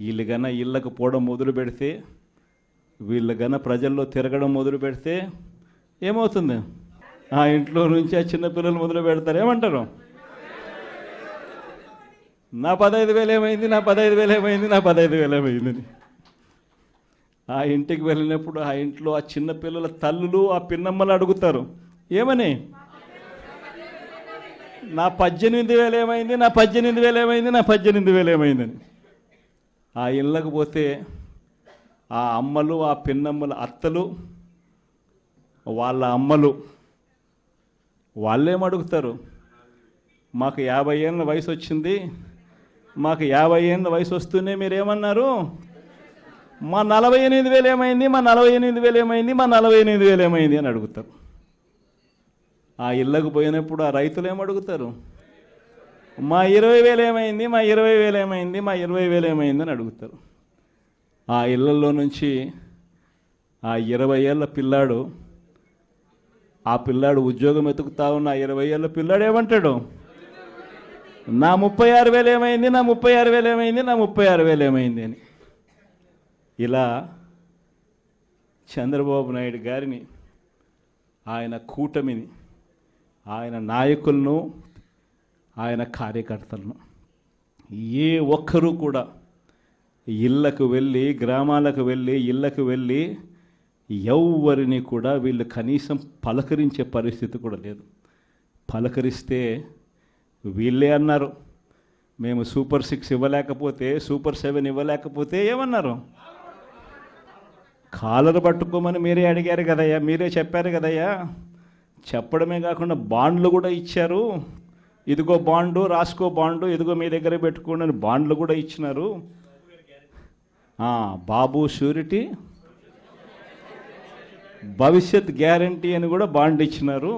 వీళ్ళు గన ఇళ్ళకు పోవడం మొదలు పెడితే, వీళ్ళు గన ప్రజల్లో తిరగడం మొదలు పెడితే ఏమవుతుంది? ఆ ఇంట్లో నుంచి ఆ చిన్నపిల్లలు మొదలు పెడతారు. ఏమంటారు? నా 15,000 ఏమైంది, నా 15,000 ఏమైంది, నా 15,000 ఏమైందని. ఆ ఇంటికి వెళ్ళినప్పుడు ఆ ఇంట్లో ఆ చిన్నపిల్లల తల్లులు ఆ పిన్నమ్మలు అడుగుతారు, ఏమని? నా 18,000 ఏమైంది, నా 18,000 ఏమైంది, నా 18,000 ఏమైందని. ఆ ఇళ్ళకు పోతే ఆ అమ్మలు, ఆ పిన్నమ్మల అత్తలు, వాళ్ళ అమ్మలు వాళ్ళేమడుగుతారు? మాకు 50 ఏళ్ళ వయసు వచ్చింది, మాకు 50 ఏళ్ళ వయసు వస్తూనే మీరేమన్నారు? మా 48,000 ఏమైంది, మా 48,000 ఏమైంది, మా 48,000 ఏమైంది అని అడుగుతారు. ఆ ఇళ్ళకు పోయినప్పుడు ఆ రైతులు ఏమడుగుతారు? మా 20,000 ఏమైంది, మా 20,000 ఏమైంది, మా 20,000 ఏమైంది అని అడుగుతారు. ఆ ఇళ్ళల్లో నుంచి ఆ 20 ఏళ్ళ పిల్లాడు, ఆ పిల్లాడు ఉద్యోగం వెతుకుతా ఉన్న ఆ 20 ఏళ్ళ పిల్లాడు ఏమంటాడు? నా 36,000 ఏమైంది, నా 36,000 ఏమైంది, నా 36,000 ఏమైంది అని. ఇలా చంద్రబాబు నాయుడు గారిని, ఆయన కూటమిని, ఆయన నాయకులను, ఆయన కార్యకర్తలను ఏ ఒక్కరూ కూడా ఇళ్ళకు వెళ్ళి, గ్రామాలకు వెళ్ళి, ఇళ్ళకు వెళ్ళి ఎవరిని కూడా వీళ్ళు కనీసం పలకరించే పరిస్థితి కూడా లేదు. పలకరిస్తే వీళ్ళే అన్నారు, మేము సూపర్ 6 ఇవ్వలేకపోతే, సూపర్ 7 ఇవ్వలేకపోతే ఏమన్నారు? కాలర్ పట్టుకోమని మీరే అడిగారు కదయ్యా, మీరే చెప్పారు కదయ్యా. చెప్పడమే కాకుండా బాండ్లు కూడా ఇచ్చారు. ఇదిగో బాండు, రాసుకో బాండు, ఇదిగో మీ దగ్గర పెట్టుకోండి అని బాండ్లు కూడా ఇచ్చినారు. బాబు షూరిటీ, భవిష్యత్ గ్యారంటీ అని కూడా బాండ్ ఇచ్చినారు.